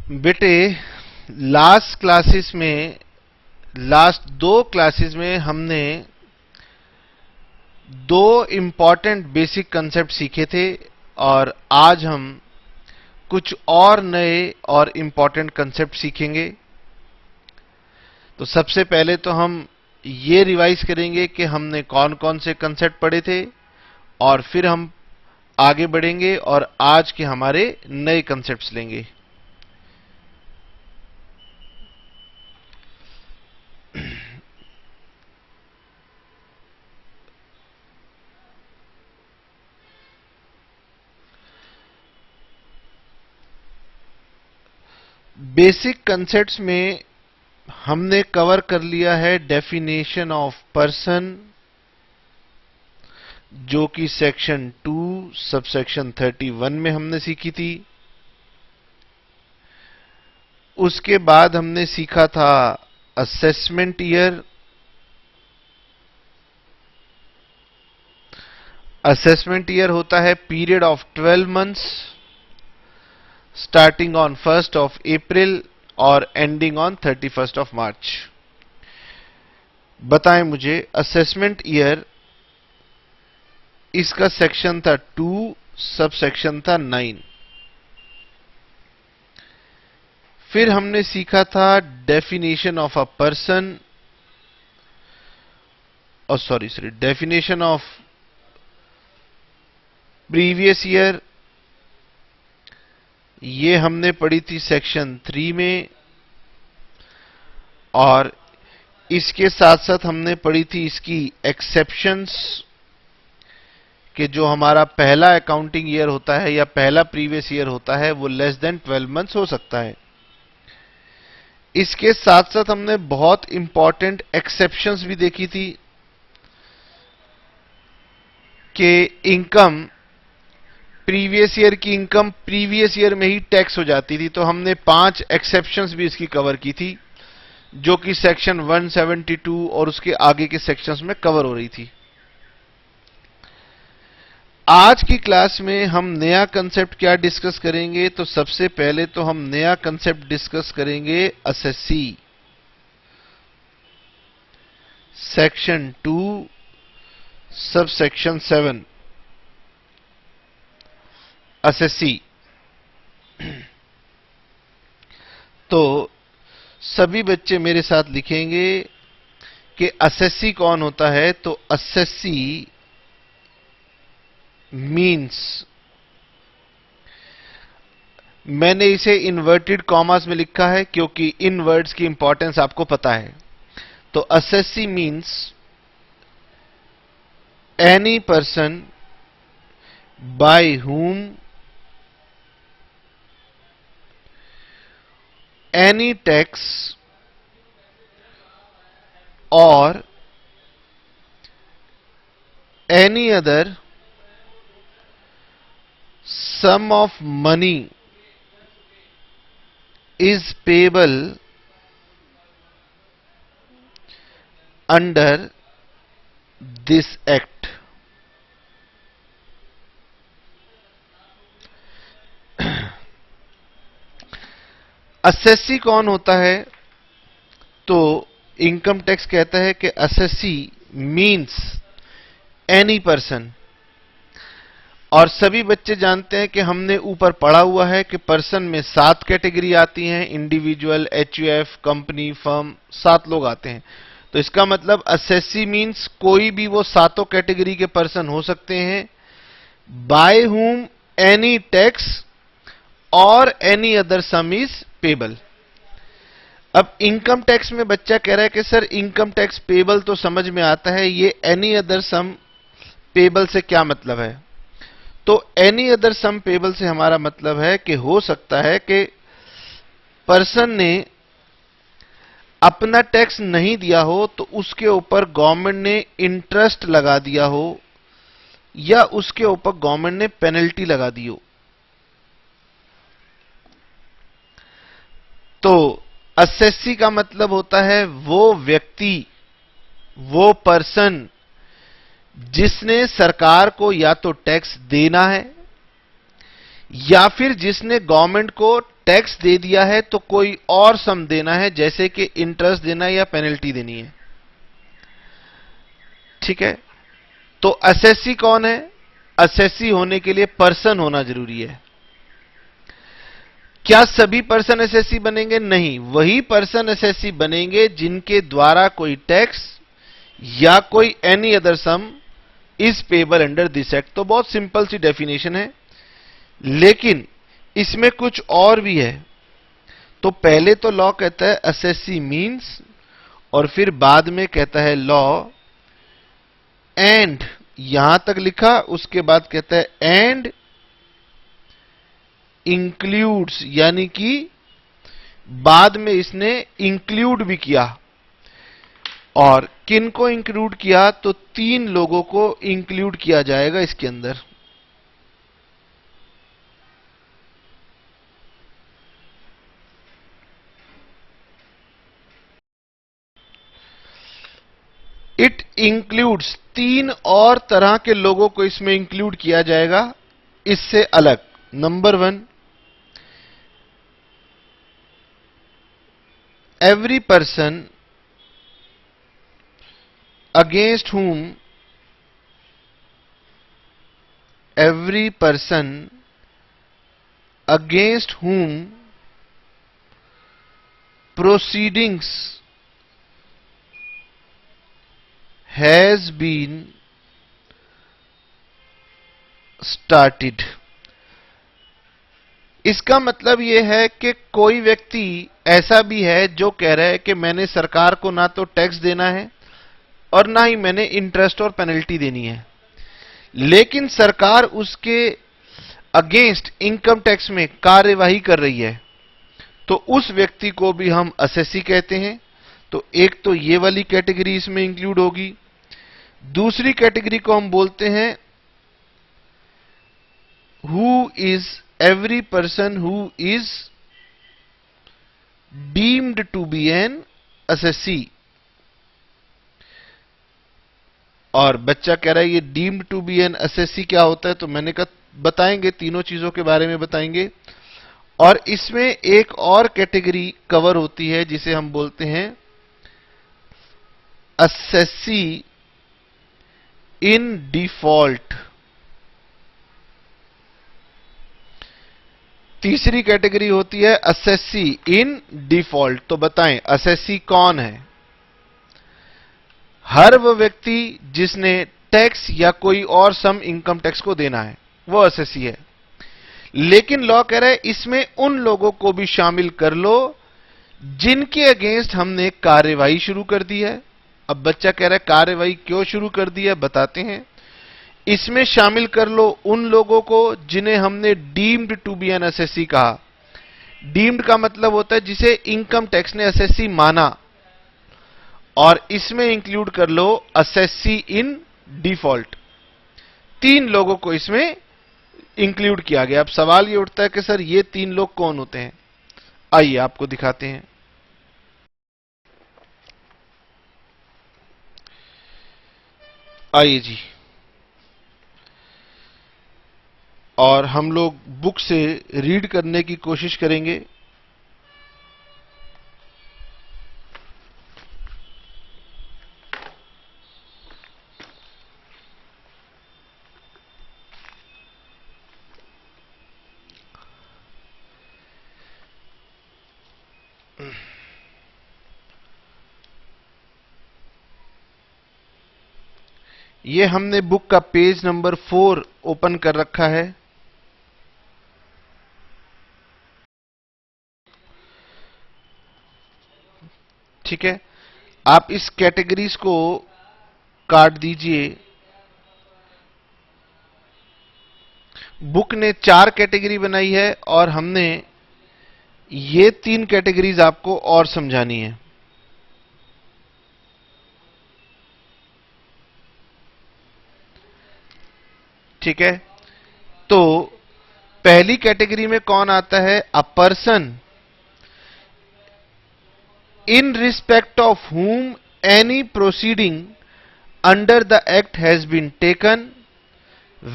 बेटे, लास्ट दो क्लासेस में हमने दो इम्पॉर्टेंट बेसिक कंसेप्ट सीखे थे और आज हम कुछ और नए और इम्पॉर्टेंट कंसेप्ट सीखेंगे। तो सबसे पहले तो हम ये रिवाइज करेंगे कि हमने कौन कौन से कंसेप्ट पढ़े थे और फिर हम आगे बढ़ेंगे और आज के हमारे नए कंसेप्ट्स लेंगे। बेसिक कंसेप्ट्स में हमने कवर कर लिया है डेफिनेशन ऑफ पर्सन, जो कि सेक्शन 2 सबसेक्शन 31 में हमने सीखी थी। उसके बाद हमने सीखा था असेसमेंट ईयर। असेसमेंट ईयर होता है period of 12 months starting on 1st of April और ending on 31st of March. बताएं मुझे, असेसमेंट ईयर इसका सेक्शन था 2, सब सेक्शन था 9। फिर हमने सीखा था definition of a person, definition of previous year. ये हमने पढ़ी थी सेक्शन 3 में और इसके साथ साथ हमने पढ़ी थी इसकी एक्सेप्शंस, कि जो हमारा पहला अकाउंटिंग ईयर होता है या पहला प्रीवियस ईयर होता है वो लेस देन 12 मंथ्स हो सकता है। इसके साथ साथ हमने बहुत इंपॉर्टेंट एक्सेप्शंस भी देखी थी कि इनकम, प्रीवियस ईयर की इनकम प्रीवियस ईयर में ही टैक्स हो जाती थी। तो हमने 5 एक्सेप्शंस भी इसकी कवर की थी, जो कि सेक्शन 172 और उसके आगे के सेक्शंस में कवर हो रही थी। आज की क्लास में हम नया कंसेप्ट क्या डिस्कस करेंगे? तो सबसे पहले तो हम नया कंसेप्ट डिस्कस करेंगे assessee, section 2 sub section 7। Assessee, तो सभी बच्चे मेरे साथ लिखेंगे कि असेसी कौन होता है। तो असेसी मीन्स, मैंने इसे इन्वर्टेड कॉमास में लिखा है क्योंकि इन वर्ड्स की इंपॉर्टेंस आपको पता है। तो assessee means any person by whom any tax or any other sum of money is payable under this act। Assessee कौन होता है? तो इनकम टैक्स कहता है कि असेसी मीन्स एनी पर्सन। और सभी बच्चे जानते हैं कि हमने ऊपर पढ़ा हुआ है कि पर्सन में 7 कैटेगरी आती हैं, इंडिविजुअल, एचयूएफ, कंपनी, फर्म, 7 लोग आते हैं। तो इसका मतलब असेसी मीन्स कोई भी वो 7 कैटेगरी के पर्सन हो सकते हैं, बाय whom एनी टैक्स और any other some is payable. अब इनकम टैक्स में बच्चा कह रहा है कि सर इनकम टैक्स पेबल तो समझ में आता है, ये एनी अदर सम पेबल से क्या मतलब है? तो एनी अदर सम पेबल से हमारा मतलब है कि हो सकता है कि पर्सन ने अपना टैक्स नहीं दिया हो तो उसके ऊपर गवर्नमेंट ने इंटरेस्ट लगा दिया हो या उसके ऊपर गवर्नमेंट ने पेनल्टी लगा दी हो। तो असेसी का मतलब होता है वो व्यक्ति, वो पर्सन जिसने सरकार को या तो टैक्स देना है या फिर जिसने गवर्नमेंट को टैक्स दे दिया है तो कोई और सम देना है, जैसे कि इंटरेस्ट देना है या पेनल्टी देनी है। ठीक है, तो असेसी कौन है? असेसी होने के लिए पर्सन होना जरूरी है। क्या सभी पर्सन एसएससी बनेंगे? नहीं, वही पर्सन एसएससी बनेंगे जिनके द्वारा कोई टैक्स या कोई any other some is payable under this act. तो बहुत सिंपल सी डेफिनेशन है, लेकिन इसमें कुछ और भी है। तो पहले तो लॉ कहता है असेसी मीन्स, और फिर बाद में कहता है लॉ एंड, यहां तक लिखा, उसके बाद कहता है एंड इंक्लूड्स, यानी कि बाद में इसने इंक्लूड भी किया। और किन को इंक्लूड किया? तो 3 लोगों को इंक्लूड किया जाएगा इसके अंदर। इट इंक्लूड्स, 3 और तरह के लोगों को इसमें इंक्लूड किया जाएगा इससे अलग। Number 1, every person against whom proceedings has been started। इसका मतलब यह है कि कोई व्यक्ति ऐसा भी है जो कह रहा है कि मैंने सरकार को ना तो टैक्स देना है और ना ही मैंने इंटरेस्ट और पेनल्टी देनी है, लेकिन सरकार उसके अगेंस्ट इनकम टैक्स में कार्यवाही कर रही है, तो उस व्यक्ति को भी हम असेसी कहते हैं। तो एक तो ये वाली कैटेगरी इसमें इंक्लूड होगी। दूसरी कैटेगरी को हम बोलते हैं who is every person who is deemed to be an assessee। और बच्चा कह रहा है ये deemed to be an assessee क्या होता है? तो मैंने कहा बताएंगे, तीनों चीजों के बारे में बताएंगे। और इसमें एक और कैटेगरी कवर होती है जिसे हम बोलते हैं assessee in default। तीसरी कैटेगरी होती है असेसी इन डिफॉल्ट। तो बताएं असेसी कौन है? हर वह व्यक्ति जिसने टैक्स या कोई और सम इनकम टैक्स को देना है, वो असेसी है। लेकिन लॉ कह रहा है इसमें उन लोगों को भी शामिल कर लो जिनके अगेंस्ट हमने कार्यवाही शुरू कर दी है। अब बच्चा कह रहा है कार्यवाही क्यों शुरू कर दी है, बताते हैं। इसमें शामिल कर लो उन लोगों को जिन्हें हमने deemed to be an assessee कहा। डीम्ड का मतलब होता है जिसे इनकम टैक्स ने असेसी माना, और इसमें इंक्लूड कर लो असेसी इन डिफॉल्ट। 3 लोगों को इसमें इंक्लूड किया गया। अब सवाल ये उठता है कि सर ये 3 लोग कौन होते हैं? आइए आपको दिखाते हैं। आइए जी, और हम लोग बुक से रीड करने की कोशिश करेंगे। ये हमने बुक का पेज नंबर 4 ओपन कर रखा है। ठीक है, आप इस कैटेगरीज को काट दीजिए। बुक ने 4 कैटेगरी बनाई है और हमने ये 3 कैटेगरीज आपको और समझानी है। ठीक है, तो पहली कैटेगरी में कौन आता है? A person in respect of whom any proceeding under the act has been taken,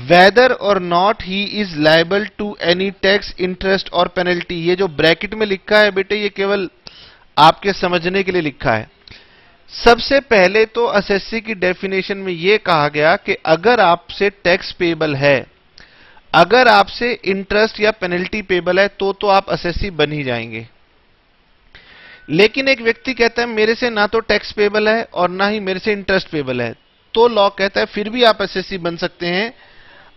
whether or not he is liable to any tax, interest और पेनल्टी। ये जो ब्रैकेट में लिखा है बेटे, ये केवल आपके समझने के लिए लिखा है। सबसे पहले तो एसएससी की डेफिनेशन में यह कहा गया कि अगर आपसे टैक्स पेबल है, अगर आपसे इंटरेस्ट या पेनल्टी पेबल है, तो आप एसएससी बन ही जाएंगे। लेकिन एक व्यक्ति कहता है मेरे से ना तो टैक्स पेबल है और ना ही मेरे से इंटरेस्ट पेबल है, तो लॉ कहता है फिर भी आप एसएससी बन सकते हैं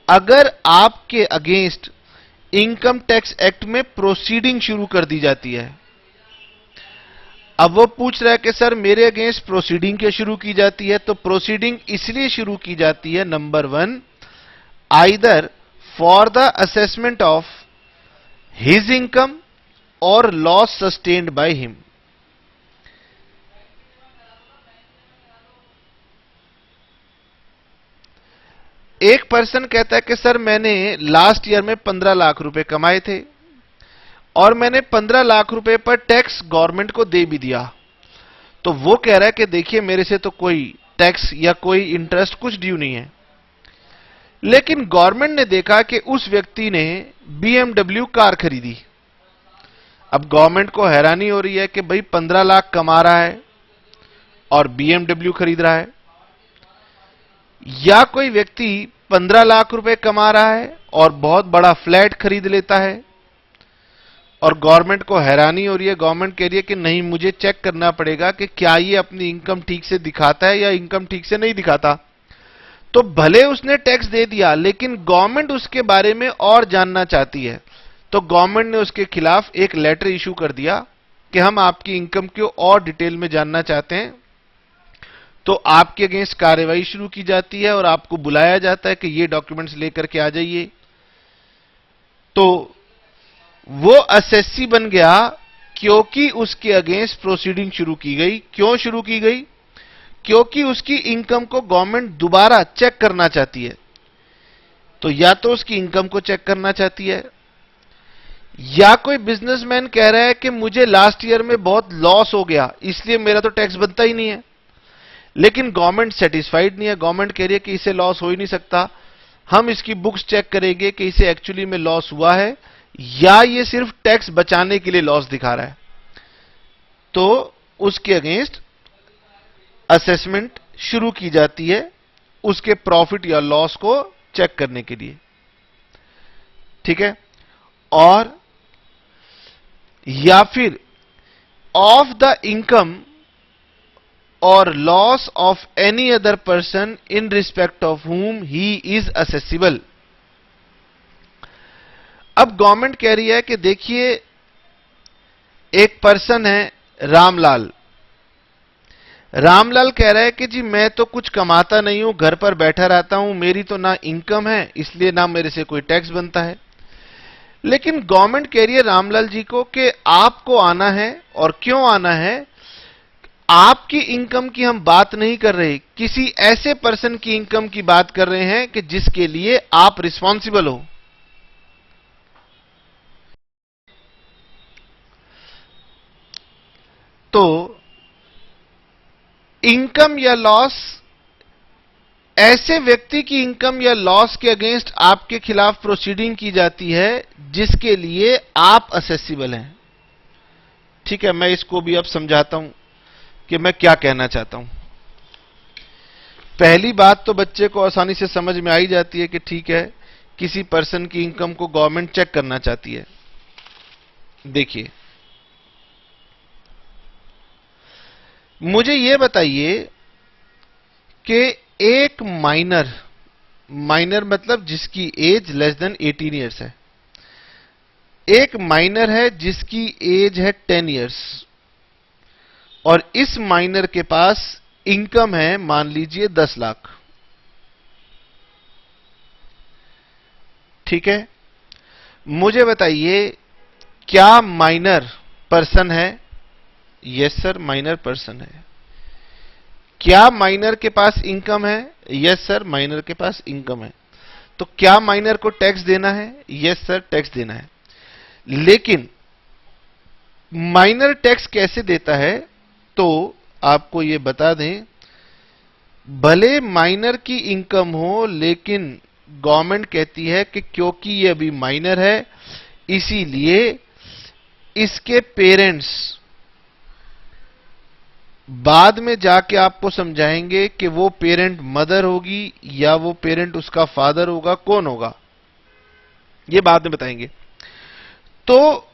अगर आपके अगेंस्ट इनकम टैक्स एक्ट में प्रोसीडिंग शुरू कर दी जाती है। अब वो पूछ रहा है कि सर मेरे अगेंस्ट प्रोसीडिंग क्यों शुरू की जाती है? तो प्रोसीडिंग इसलिए शुरू की जाती है, number 1, either for the assessment of his income और लॉस सस्टेन्ड बाय हिम। एक पर्सन कहता है कि सर मैंने लास्ट ईयर में 15 लाख रुपए कमाए थे और मैंने 15 लाख रुपए पर टैक्स गवर्नमेंट को दे भी दिया। तो वो कह रहा है कि देखिए मेरे से तो कोई टैक्स या कोई इंटरेस्ट कुछ ड्यू नहीं है। लेकिन गवर्नमेंट ने देखा कि उस व्यक्ति ने बीएमडब्ल्यू कार खरीदी। अब गवर्नमेंट को हैरानी हो रही है कि भाई 15 लाख कमा रहा है और बीएमडब्ल्यू खरीद रहा है, या कोई व्यक्ति 15 लाख रुपए कमा रहा है और बहुत बड़ा फ्लैट खरीद लेता है और गवर्नमेंट को हैरानी हो रही है। गवर्नमेंट कह रही है कि नहीं, मुझे चेक करना पड़ेगा कि क्या ये अपनी इनकम ठीक से दिखाता है या इनकम ठीक से नहीं दिखाता। तो भले उसने टैक्स दे दिया, लेकिन गवर्नमेंट उसके बारे में और जानना चाहती है, तो गवर्नमेंट ने उसके खिलाफ एक लेटर इशू कर दिया कि हम आपकी इनकम को और डिटेल में जानना चाहते हैं। तो आपके अगेंस्ट कार्रवाई शुरू की जाती है और आपको बुलाया जाता है कि ये डॉक्यूमेंट्स लेकर के आ जाइए। तो वो एसएससी बन गया क्योंकि उसके अगेंस्ट प्रोसीडिंग शुरू की गई। क्यों शुरू की गई? क्योंकि उसकी इनकम को गवर्नमेंट दोबारा चेक करना चाहती है। तो या तो उसकी इनकम को चेक करना चाहती है, या कोई बिजनेसमैन कह रहा है कि मुझे लास्ट ईयर में बहुत लॉस हो गया इसलिए मेरा तो टैक्स बनता ही नहीं है, लेकिन गवर्नमेंट सेटिस्फाइड नहीं है। गवर्नमेंट कह रही है कि इसे लॉस हो ही नहीं सकता, हम इसकी बुक्स चेक करेंगे कि इसे एक्चुअली में लॉस हुआ है या ये सिर्फ टैक्स बचाने के लिए लॉस दिखा रहा है। तो उसके अगेंस्ट असेसमेंट शुरू की जाती है उसके प्रॉफिट या लॉस को चेक करने के लिए, ठीक है। और या फिर ऑफ द इनकम और loss of any other person in respect of whom he is accessible. अब गवर्नमेंट कह रही है कि देखिए एक पर्सन है रामलाल। रामलाल कह रहा है कि जी मैं तो कुछ कमाता नहीं हूं, घर पर बैठा रहता हूं, मेरी तो ना इनकम है, इसलिए ना मेरे से कोई टैक्स बनता है। लेकिन गवर्नमेंट कह रही है रामलाल जी को कि आपको आना है। और क्यों आना है? आपकी इनकम की हम बात नहीं कर रहे, किसी ऐसे पर्सन की इनकम की बात कर रहे हैं कि जिसके लिए आप रिस्पॉन्सिबल हो। तो इनकम या लॉस, ऐसे व्यक्ति की इनकम या लॉस के अगेंस्ट आपके खिलाफ प्रोसीडिंग की जाती है जिसके लिए आप असेसिबल हैं। ठीक है, मैं इसको भी अब समझाता हूं कि मैं क्या कहना चाहता हूं। पहली बात तो बच्चे को आसानी से समझ में आई जाती है कि ठीक है, किसी पर्सन की इनकम को गवर्नमेंट चेक करना चाहती है। देखिए, मुझे यह बताइए कि एक माइनर मतलब जिसकी एज लेस देन 18 ईयर्स है, एक माइनर है जिसकी एज है 10 ईयर्स, और इस माइनर के पास इनकम है मान लीजिए 10 लाख। ठीक है, मुझे बताइए क्या माइनर पर्सन है? यस सर, माइनर पर्सन है। क्या माइनर के पास इनकम है? यस सर, माइनर के पास इनकम है। तो क्या माइनर को टैक्स देना है? यस सर, टैक्स देना है। लेकिन माइनर टैक्स कैसे देता है? तो आपको यह बता दें, भले माइनर की इनकम हो लेकिन गवर्नमेंट कहती है कि क्योंकि ये अभी माइनर है, इसीलिए इसके पेरेंट्स बाद में जाके आपको समझाएंगे कि वो पेरेंट मदर होगी या वो पेरेंट उसका फादर होगा, कौन होगा, ये बाद में बताएंगे। तो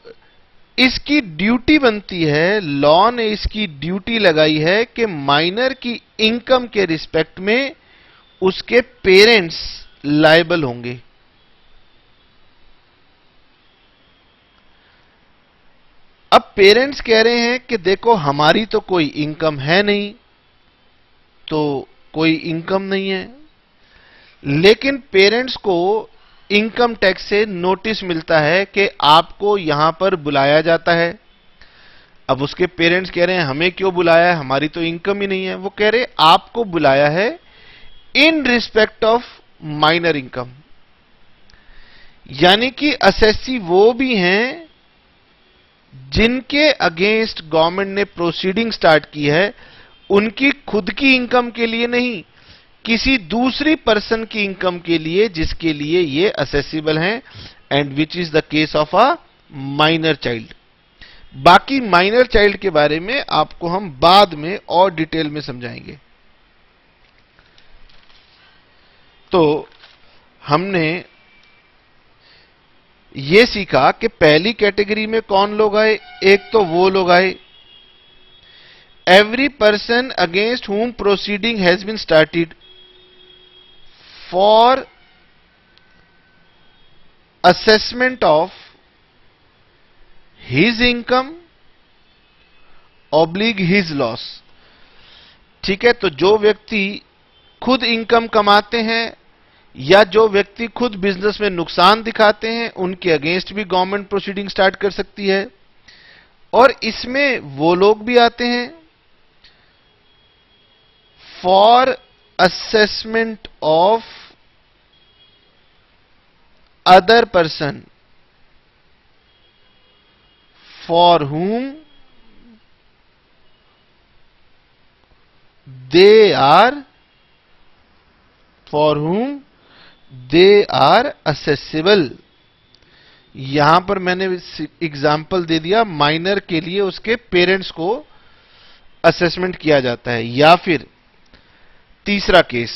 इसकी ड्यूटी बनती है, लॉ ने इसकी ड्यूटी लगाई है कि माइनर की इनकम के रिस्पेक्ट में उसके पेरेंट्स लायबल होंगे। अब पेरेंट्स कह रहे हैं कि देखो हमारी तो कोई इनकम है नहीं, तो कोई इनकम नहीं है, लेकिन पेरेंट्स को इनकम टैक्स से नोटिस मिलता है कि आपको यहां पर बुलाया जाता है। अब उसके पेरेंट्स कह रहे हैं हमें क्यों बुलाया है, हमारी तो इनकम ही नहीं है। वो कह रहे आपको बुलाया है in respect of minor income, यानी कि असेसी वो भी हैं जिनके अगेंस्ट गवर्नमेंट ने प्रोसीडिंग स्टार्ट की है, उनकी खुद की इनकम के लिए नहीं, किसी दूसरी पर्सन की इनकम के लिए, जिसके लिए ये असेसिबल हैं, and which is the case of a minor child. बाकी माइनर चाइल्ड के बारे में आपको हम बाद में और डिटेल में समझाएंगे। तो हमने ये सीखा कि पहली कैटेगरी में कौन लोग आए। एक तो वो लोग आए, every person against whom proceeding has been started for assessment of his income ऑब्लिग हिज लॉस। ठीक है, तो जो व्यक्ति खुद इनकम कमाते हैं या जो व्यक्ति खुद बिजनेस में नुकसान दिखाते हैं, उनके अगेंस्ट भी गवर्नमेंट प्रोसीडिंग स्टार्ट कर सकती है। और इसमें वो लोग भी आते हैं for assessment of other person for whom they are assessable। यहां पर मैंने एग्जाम्पल दे दिया, माइनर के लिए उसके पेरेंट्स को असेसमेंट किया जाता है। या फिर तीसरा case,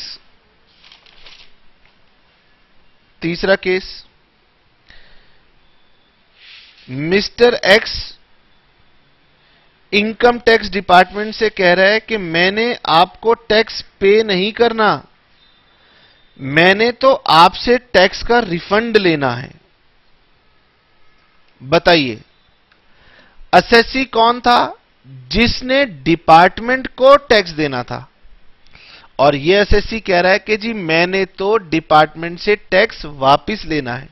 mister x income tax department से कह रहा है कि मैंने आपको टैक्स पे नहीं करना, मैंने तो आपसे टैक्स का रिफंड लेना है। बताइए, असेसी कौन था? जिसने डिपार्टमेंट को टैक्स देना था। और यह असेसी कह रहा है कि जी मैंने तो डिपार्टमेंट से टैक्स वापस लेना है,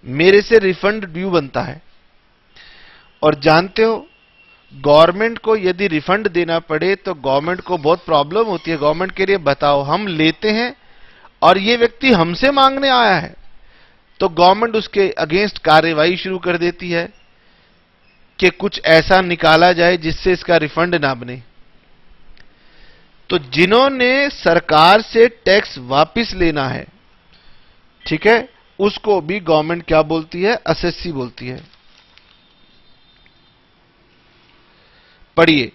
मेरे से रिफंड ड्यू बनता है। और जानते हो, गवर्नमेंट को यदि रिफंड देना पड़े तो गवर्नमेंट को बहुत प्रॉब्लम होती है। गवर्नमेंट के लिए बताओ, हम लेते हैं और ये व्यक्ति हमसे मांगने आया है, तो गवर्नमेंट उसके अगेंस्ट कार्रवाई शुरू कर देती है कि कुछ ऐसा निकाला जाए जिससे इसका रिफंड ना बने। तो जिन्होंने सरकार से टैक्स वापस लेना है, ठीक है, उसको भी गवर्नमेंट क्या बोलती है? असेसी बोलती है। पढ़िए,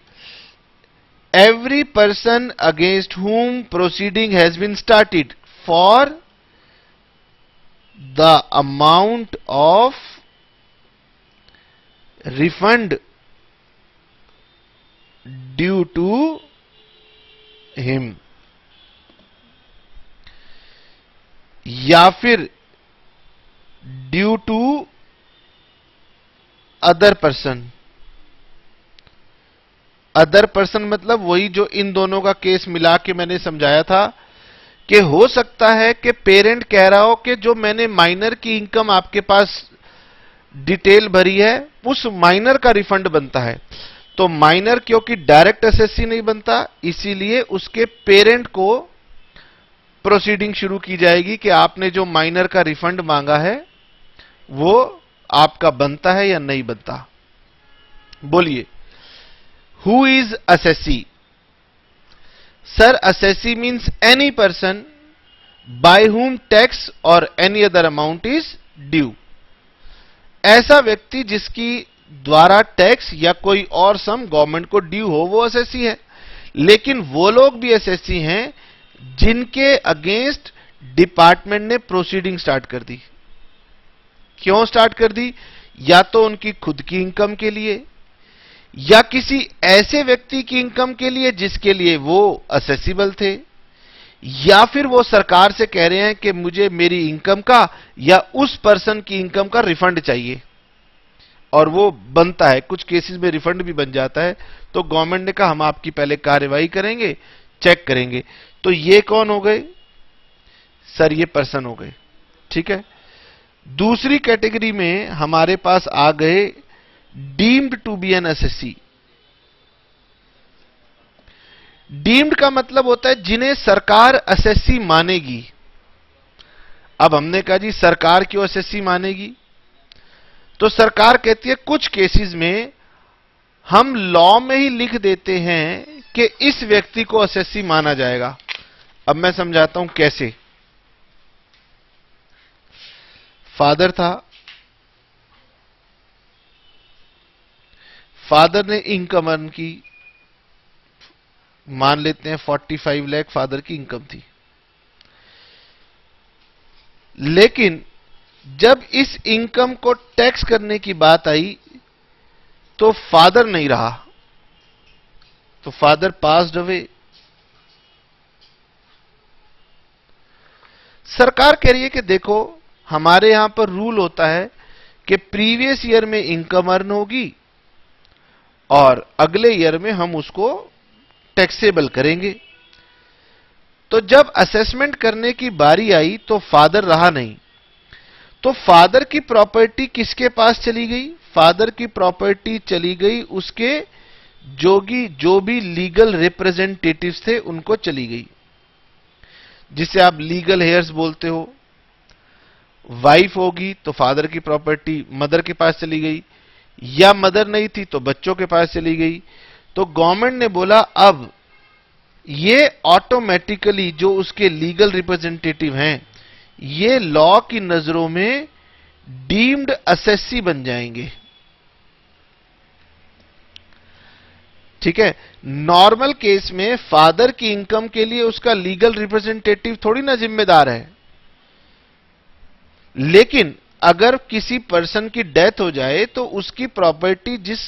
every person against whom proceeding has been started for the amount of refund due to him, या फिर due to other person. Other person मतलब वही जो इन दोनों का केस मिला के मैंने समझाया था कि हो सकता है कि पेरेंट कह रहा हो कि जो मैंने माइनर की इनकम आपके पास डिटेल भरी है, उस माइनर का रिफंड बनता है। तो माइनर क्योंकि डायरेक्ट असेसी नहीं बनता, इसीलिए उसके पेरेंट को प्रोसीडिंग शुरू की जाएगी कि आपने जो माइनर का रिफंड मांगा है वो आपका बनता है या नहीं बनता। बोलिए, Who is assessee? Sir, assessee means any person by whom tax और any other amount is due. ऐसा व्यक्ति जिसकी द्वारा टैक्स या कोई और सम गवर्नमेंट को ड्यू हो, वो एसएससी है। लेकिन वो लोग भी एसएससी हैं जिनके अगेंस्ट डिपार्टमेंट ने प्रोसीडिंग स्टार्ट कर दी। क्यों स्टार्ट कर दी? या तो उनकी खुद की इनकम के लिए, या किसी ऐसे व्यक्ति की इनकम के लिए जिसके लिए वो असेसिबल थे, या फिर वो सरकार से कह रहे हैं कि मुझे मेरी इनकम का या उस पर्सन की इनकम का रिफंड चाहिए, और वो बनता है। कुछ केसेस में रिफंड भी बन जाता है, तो गवर्नमेंट ने कहा हम आपकी पहले कार्रवाई करेंगे, चेक करेंगे। तो ये कौन हो गए सर? ये पर्सन हो गए। ठीक है। दूसरी कैटेगरी में हमारे पास आ गए deemed to be an assessee. Deemed का मतलब होता है जिन्हें सरकार एसएससी मानेगी। अब हमने कहा जी सरकार क्यों एसएससी मानेगी? तो सरकार कहती है कुछ केसेस में हम लॉ में ही लिख देते हैं कि इस व्यक्ति को एसएससी माना जाएगा। अब मैं समझाता हूं कैसे। फादर था, फादर ने इनकम अर्न की, मान लेते हैं 45 लाख फादर की इनकम थी। लेकिन जब इस इनकम को टैक्स करने की बात आई तो फादर नहीं रहा, तो फादर पास्ड अवे। सरकार कह रही है कि देखो हमारे यहां पर रूल होता है कि प्रीवियस ईयर में इनकम अर्न होगी और अगले ईयर में हम उसको टैक्सेबल करेंगे। तो जब असेसमेंट करने की बारी आई तो फादर रहा नहीं, तो फादर की प्रॉपर्टी किसके पास चली गई? फादर की प्रॉपर्टी चली गई उसके जो भी लीगल रिप्रेजेंटेटिव्स थे उनको चली गई, जिसे आप लीगल हेयर्स बोलते हो। वाइफ होगी तो फादर की प्रॉपर्टी मदर के पास चली गई, या मदर नहीं थी तो बच्चों के पास चली गई। तो गवर्नमेंट ने बोला अब ये ऑटोमेटिकली जो उसके लीगल रिप्रेजेंटेटिव हैं ये लॉ की नजरों में डीम्ड एसएससी बन जाएंगे। ठीक है। नॉर्मल केस में फादर की इनकम के लिए उसका लीगल रिप्रेजेंटेटिव थोड़ी ना जिम्मेदार है, लेकिन अगर किसी पर्सन की डेथ हो जाए तो उसकी प्रॉपर्टी जिस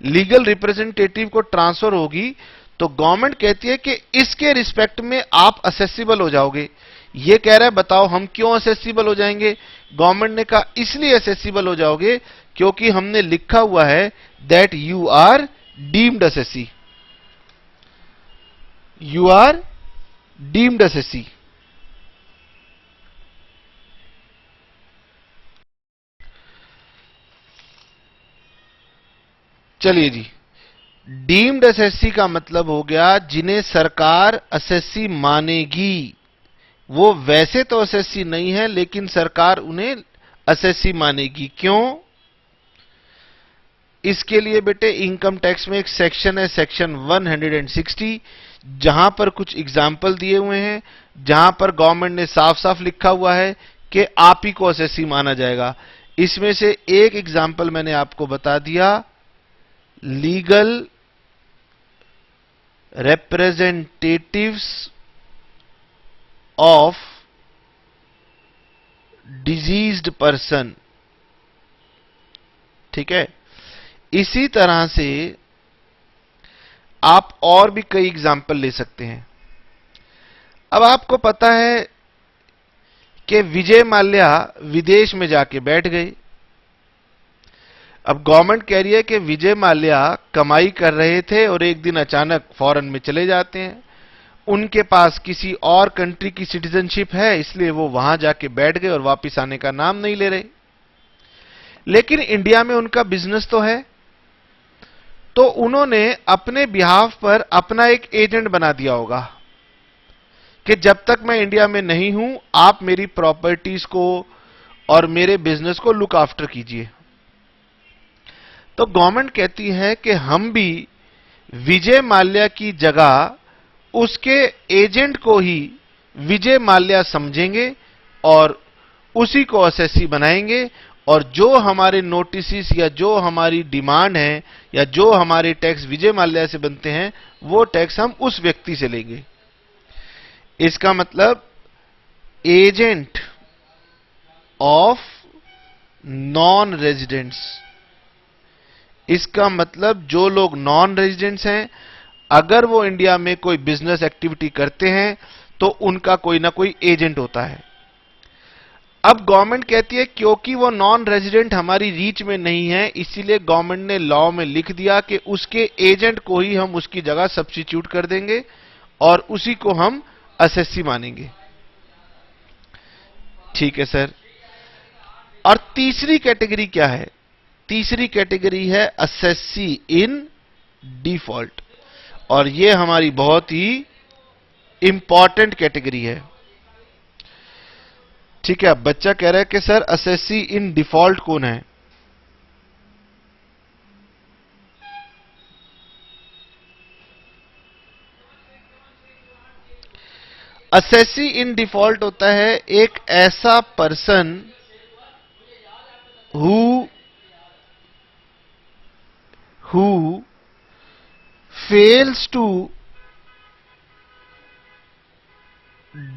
लीगल रिप्रेजेंटेटिव को ट्रांसफर होगी तो गवर्नमेंट कहती है कि इसके रिस्पेक्ट में आप असेसिबल हो जाओगे। ये कह रहा है बताओ हम क्यों असेसिबल हो जाएंगे? गवर्नमेंट ने कहा इसलिए असेसिबल हो जाओगे क्योंकि हमने लिखा हुआ है that you are deemed assessee, you are deemed assessee. चलिए जी, डीम्ड एसएससी का मतलब हो गया जिन्हें सरकार एसएससी मानेगी। वो वैसे तो एसएससी नहीं है लेकिन सरकार उन्हें एसएससी मानेगी। क्यों? इसके लिए बेटे इनकम टैक्स में एक सेक्शन है, सेक्शन 160, जहां पर कुछ एग्जाम्पल दिए हुए हैं, जहां पर गवर्नमेंट ने साफ साफ लिखा हुआ है कि आप ही को एसएससी माना जाएगा। इसमें से एक एग्जाम्पल मैंने आपको बता दिया, legal representatives of diseased person. ठीक है। इसी तरह से आप और भी कई एग्जाम्पल ले सकते हैं। अब आपको पता है कि विजय माल्या विदेश में जाके बैठ गए। अब गवर्नमेंट कह रही है कि विजय माल्या कमाई कर रहे थे और एक दिन अचानक फॉरेन में चले जाते हैं, उनके पास किसी और कंट्री की सिटीजनशिप है इसलिए वो वहां जाके बैठ गए और वापस आने का नाम नहीं ले रहे। लेकिन इंडिया में उनका बिजनेस तो है, तो उन्होंने अपने बिहाफ पर अपना एक एजेंट बना दिया होगा कि जब तक मैं इंडिया में नहीं हूं आप मेरी प्रॉपर्टीज को और मेरे बिजनेस को लुक आफ्टर कीजिए। तो गवर्नमेंट कहती है कि हम भी विजय माल्या की जगह उसके एजेंट को ही विजय माल्या समझेंगे और उसी को एसएससी बनाएंगे, और जो हमारे नोटिस या जो हमारी डिमांड है या जो हमारे टैक्स विजय माल्या से बनते हैं वो टैक्स हम उस व्यक्ति से लेंगे। इसका मतलब एजेंट ऑफ नॉन रेजिडेंट्स, इसका मतलब जो लोग नॉन रेजिडेंट्स हैं, अगर वो इंडिया में कोई बिजनेस एक्टिविटी करते हैं तो उनका कोई ना कोई एजेंट होता है। अब गवर्नमेंट कहती है क्योंकि वो नॉन रेजिडेंट हमारी रीच में नहीं है, इसीलिए गवर्नमेंट ने लॉ में लिख दिया कि उसके एजेंट को ही हम उसकी जगह सब्स्टिट्यूट कर देंगे और उसी को हम एसएससी मानेंगे। ठीक है सर। और तीसरी कैटेगरी क्या है? तीसरी कैटेगरी है एसएससी इन डिफॉल्ट, और ये हमारी बहुत ही इंपॉर्टेंट कैटेगरी है। ठीक है, अब बच्चा कह रहा है कि सर एसएससी इन डिफॉल्ट कौन है? एसएससी इन डिफॉल्ट होता है एक ऐसा person who fails to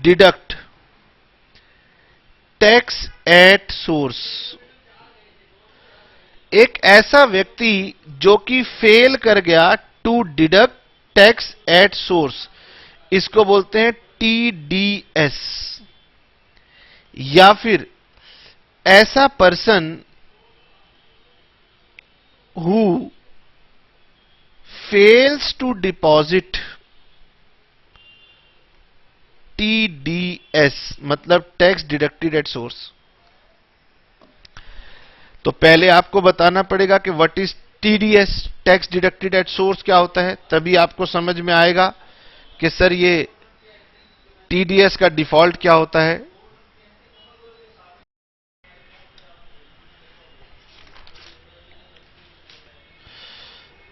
deduct tax at source. एक ऐसा व्यक्ति जो कि फेल कर गया to deduct tax at source, इसको बोलते हैं टीडीएस। या फिर ऐसा person who fails to deposit TDS, मतलब टैक्स डिडक्टेड एट सोर्स। तो पहले आपको बताना पड़ेगा कि what is TDS, tax deducted at source क्या होता है, तभी आपको समझ में आएगा कि सर ये टीडीएस का डिफॉल्ट क्या होता है।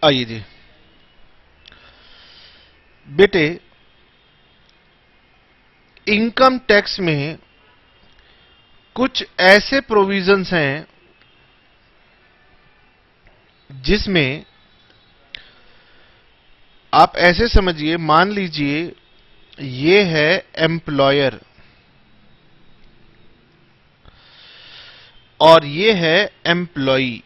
आइए जी बेटे, इनकम टैक्स में कुछ ऐसे प्रोविजंस हैं जिसमें आप ऐसे समझिए, मान लीजिए ये है एम्प्लॉयर और ये है एम्प्लॉई।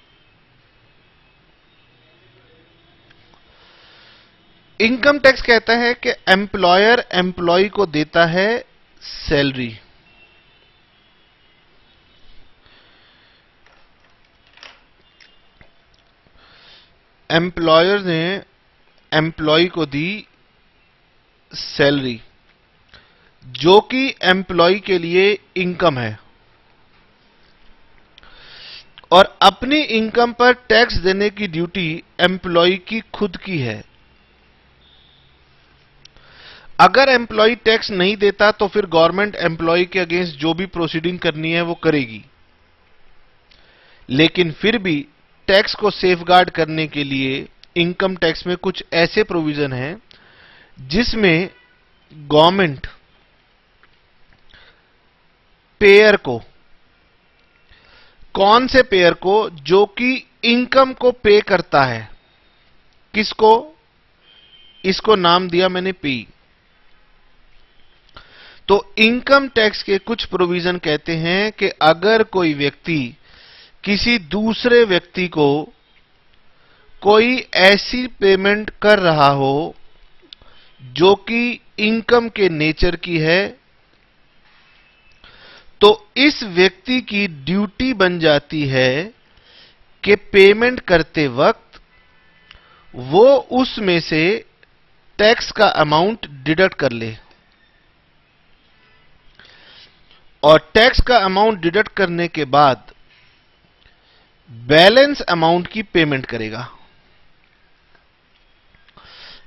इनकम टैक्स कहता है कि एम्प्लॉयर एम्प्लॉय को देता है सैलरी, एम्प्लॉयर ने एम्प्लॉय को दी सैलरी जो कि एम्प्लॉय के लिए इनकम है, और अपनी इनकम पर टैक्स देने की ड्यूटी एम्प्लॉय की खुद की है। अगर एम्प्लॉय टैक्स नहीं देता तो फिर गवर्नमेंट एम्प्लॉय के अगेंस्ट जो भी प्रोसीडिंग करनी है वो करेगी, लेकिन फिर भी टैक्स को सेफगार्ड करने के लिए इनकम टैक्स में कुछ ऐसे प्रोविजन हैं जिसमें गवर्नमेंट पेयर को, कौन से पेयर को, जो कि इनकम को पे करता है, किसको, इसको नाम दिया मैंने पे। तो इनकम टैक्स के कुछ प्रोविजन कहते हैं कि अगर कोई व्यक्ति किसी दूसरे व्यक्ति को कोई ऐसी पेमेंट कर रहा हो जो कि इनकम के नेचर की है, तो इस व्यक्ति की ड्यूटी बन जाती है कि पेमेंट करते वक्त वो उसमें से टैक्स का अमाउंट डिडक्ट कर ले, और टैक्स का अमाउंट डिडक्ट करने के बाद बैलेंस अमाउंट की पेमेंट करेगा।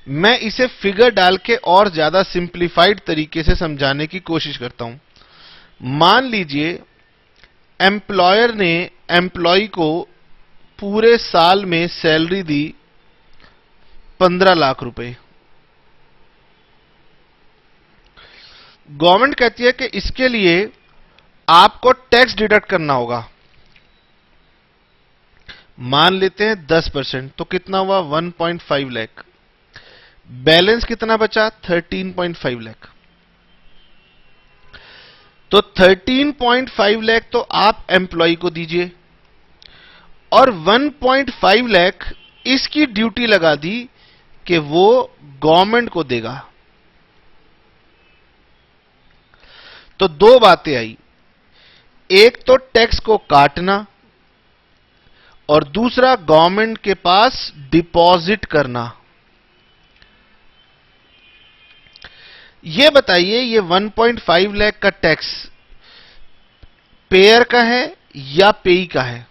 मैं इसे फिगर डाल के और ज्यादा सिंप्लीफाइड तरीके से समझाने की कोशिश करता हूं। मान लीजिए एम्प्लॉयर ने एम्प्लॉय को पूरे साल में सैलरी दी 15 लाख रुपए। गवर्नमेंट कहती है कि इसके लिए आपको टैक्स डिडक्ट करना होगा। मान लेते हैं 10%, तो कितना हुआ 1.5 लाख। बैलेंस कितना बचा 13.5 लाख। तो 13.5 लाख तो आप एम्प्लॉय को दीजिए और 1.5 लाख इसकी ड्यूटी लगा दी कि वो गवर्नमेंट को देगा। तो दो बातें आई, एक तो टैक्स को काटना और दूसरा गवर्नमेंट के पास डिपॉजिट करना। यह बताइए ये 1.5 लाख का टैक्स पेयर का है या पेई का है?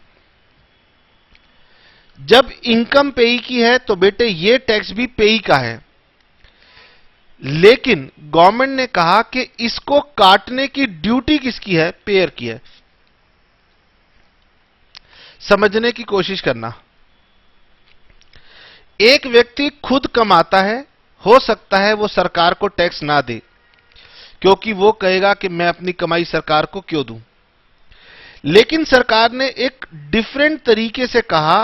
जब इनकम पेई की है तो बेटे ये टैक्स भी पेई का है, लेकिन गवर्नमेंट ने कहा कि इसको काटने की ड्यूटी किसकी है? पेयर की है। समझने की कोशिश करना। एक व्यक्ति खुद कमाता है, हो सकता है वो सरकार को टैक्स ना दे, क्योंकि वो कहेगा कि मैं अपनी कमाई सरकार को क्यों दूं। लेकिन सरकार ने एक डिफरेंट तरीके से कहा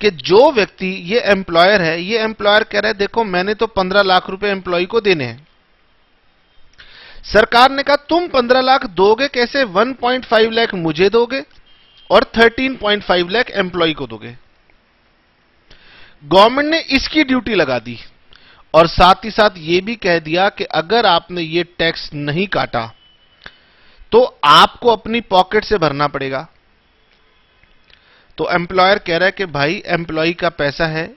कि जो व्यक्ति, ये एम्प्लॉयर है, ये एम्प्लॉयर कह रहा है देखो मैंने तो 15 लाख रुपए एम्प्लॉय को देने हैं। सरकार ने कहा तुम 15 लाख दोगे कैसे? 1.5 लाख मुझे दोगे और 13.5 लाख एम्प्लॉय को दोगे। गवर्नमेंट ने इसकी ड्यूटी लगा दी और साथ ही साथ यह भी कह दिया कि अगर आपने ये टैक्स नहीं काटा तो आपको अपनी पॉकेट से भरना पड़ेगा। तो एम्प्लॉयर कह रहा है कि भाई एम्प्लॉय का पैसा है,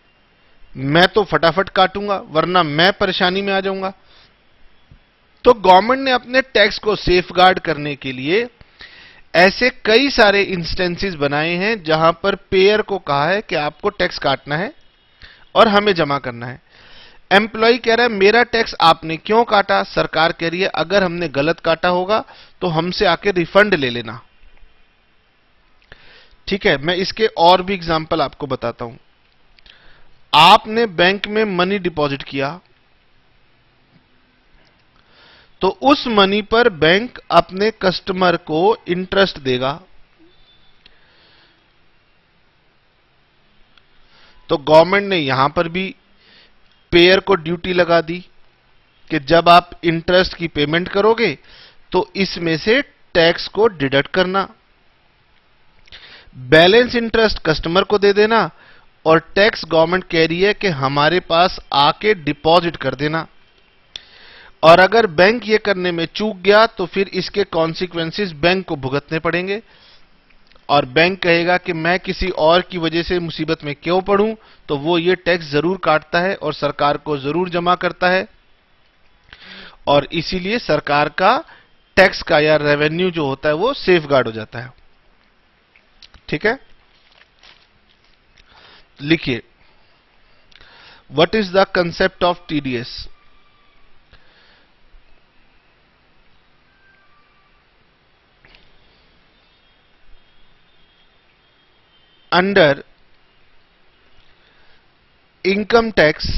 मैं तो फटाफट काटूंगा वरना मैं परेशानी में आ जाऊंगा। तो गवर्नमेंट ने अपने टैक्स को सेफगार्ड करने के लिए ऐसे कई सारे इंस्टेंसेस बनाए हैं जहां पर पेयर को कहा है कि आपको टैक्स काटना है और हमें जमा करना है। एम्प्लॉय कह रहा है मेरा टैक्स आपने क्यों काटा? सरकार कह रही है अगर हमने गलत काटा होगा तो हमसे आके रिफंड ले लेना। ठीक है, मैं इसके और भी एग्जांपल आपको बताता हूं। आपने बैंक में मनी डिपॉजिट किया तो उस मनी पर बैंक अपने कस्टमर को इंटरेस्ट देगा। तो गवर्नमेंट ने यहां पर भी पेयर को ड्यूटी लगा दी कि जब आप इंटरेस्ट की पेमेंट करोगे तो इसमें से टैक्स को डिडक्ट करना, बैलेंस इंटरेस्ट कस्टमर को दे देना और टैक्स गवर्नमेंट कह रही है कि हमारे पास आके डिपॉजिट कर देना। और अगर बैंक ये करने में चूक गया तो फिर इसके कॉन्सिक्वेंसेस बैंक को भुगतने पड़ेंगे और बैंक कहेगा कि मैं किसी और की वजह से मुसीबत में क्यों पड़ूं, तो वो ये टैक्स जरूर काटता है और सरकार को जरूर जमा करता है और इसीलिए सरकार का टैक्स का या रेवेन्यू जो होता है वो सेफगार्ड हो जाता है। ठीक है, लिखिए what is the concept of TDS? Under income tax,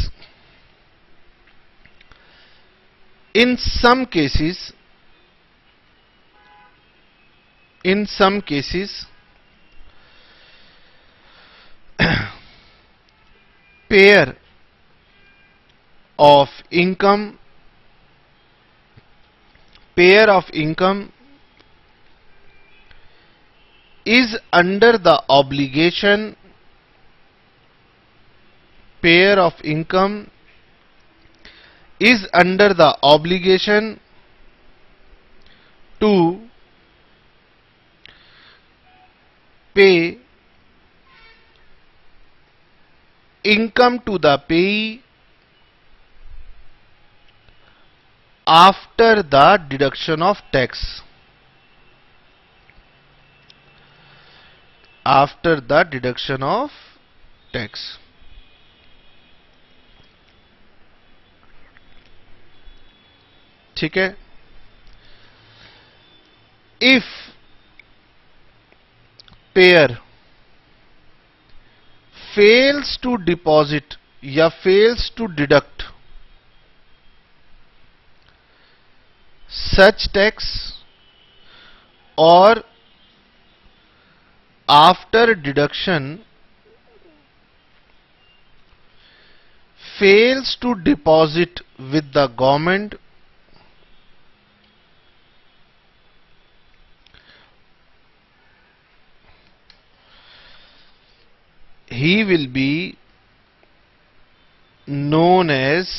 in some cases, payer of income is under the obligation payer of income is under the obligation to pay income to the payee after the deduction of tax. After the deduction of tax. ठीक है, if payer fails to deposit या fails to deduct such tax or after deduction fails to deposit with the government he will be known as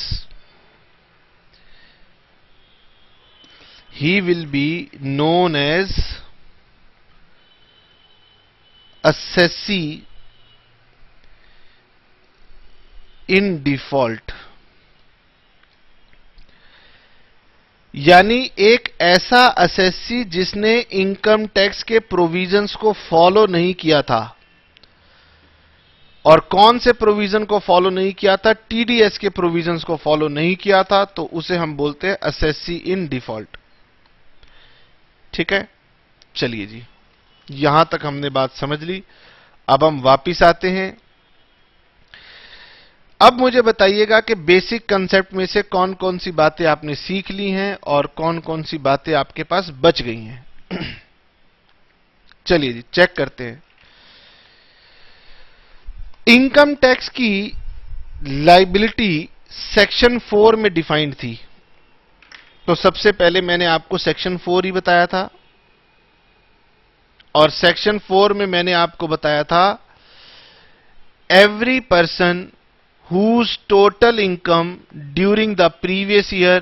assessee in default। यानी एक ऐसा assessee जिसने income tax के provisions को follow नहीं किया था। और कौन से प्रोविजन को फॉलो नहीं किया था? टीडीएस के प्रोविजंस को फॉलो नहीं किया था, तो उसे हम बोलते हैं असेसी इन डिफॉल्ट। ठीक है, चलिए जी, यहां तक हमने बात समझ ली। अब हम वापिस आते हैं। अब मुझे बताइएगा कि बेसिक कंसेप्ट में से कौन कौन सी बातें आपने सीख ली हैं और कौन कौन सी बातें आपके पास बच गई हैं। चलिए जी, चेक करते हैं। इनकम टैक्स की लायबिलिटी सेक्शन 4 में डिफाइंड थी। तो सबसे पहले मैंने आपको सेक्शन 4 ही बताया था, और सेक्शन 4 में मैंने आपको बताया था every person whose total income during the previous year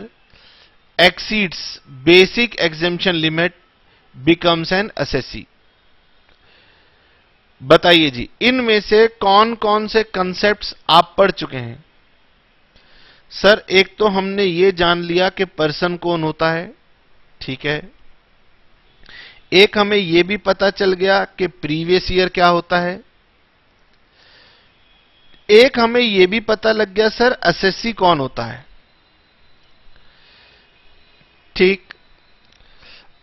exceeds basic exemption limit becomes an assessee। बताइए जी, इनमें से कौन कौन से कंसेप्ट्स आप पढ़ चुके हैं? सर, एक तो हमने ये जान लिया कि पर्सन कौन होता है, ठीक है। एक हमें यह भी पता चल गया कि प्रीवियस ईयर क्या होता है। एक हमें यह भी पता लग गया सर असेसी कौन होता है। ठीक,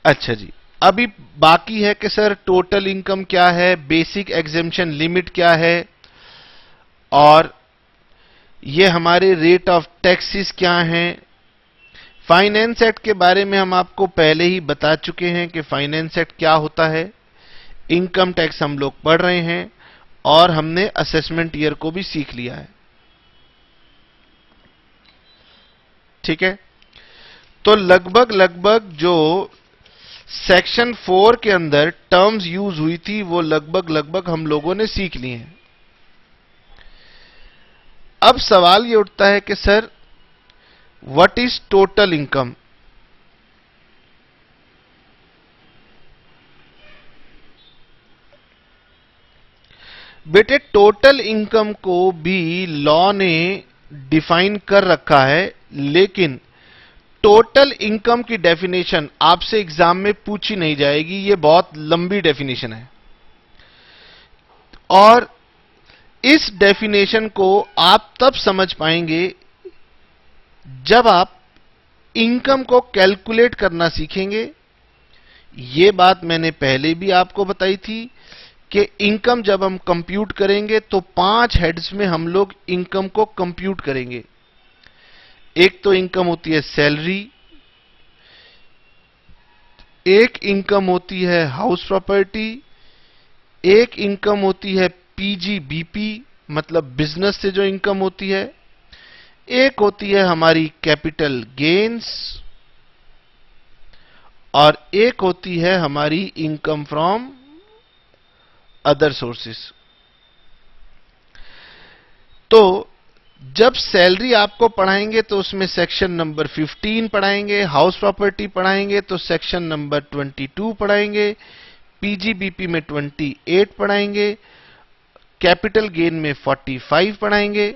अच्छा जी, अभी बाकी है कि सर टोटल इनकम क्या है, बेसिक एग्जेम्पशन लिमिट क्या है, और ये हमारे रेट ऑफ टैक्सेस क्या हैं। फाइनेंस एक्ट के बारे में हम आपको पहले ही बता चुके हैं कि फाइनेंस एक्ट क्या होता है। इनकम टैक्स हम लोग पढ़ रहे हैं, और हमने असेसमेंट ईयर को भी सीख लिया है। ठीक है, तो लगभग जो सेक्शन 4 के अंदर टर्म्स यूज हुई थी वो लगभग हम लोगों ने सीख ली हैं। अब सवाल ये उठता है कि sir what is total income? बेटे, टोटल इनकम को भी लॉ ने डिफाइन कर रखा है, लेकिन टोटल इनकम की डेफिनेशन आपसे एग्जाम में पूछी नहीं जाएगी। ये बहुत लंबी डेफिनेशन है, और इस डेफिनेशन को आप तब समझ पाएंगे जब आप इनकम को कैलकुलेट करना सीखेंगे। ये बात मैंने पहले भी आपको बताई थी कि इनकम जब हम कंप्यूट करेंगे तो 5 हेड्स में हम लोग इनकम को कंप्यूट करेंगे। एक तो इनकम होती है सैलरी, एक इनकम होती है हाउस प्रॉपर्टी, एक इनकम होती है पीजीबीपी मतलब बिजनेस से जो इनकम होती है, एक होती है हमारी कैपिटल गेन्स, और एक होती है हमारी इनकम फ्रॉम अदर सोर्सेस। तो जब सैलरी आपको पढ़ाएंगे तो उसमें सेक्शन नंबर 15 पढ़ाएंगे, हाउस प्रॉपर्टी पढ़ाएंगे तो सेक्शन नंबर 22 पढ़ाएंगे, पीजीबीपी में 28 पढ़ाएंगे, कैपिटल गेन में 45 पढ़ाएंगे,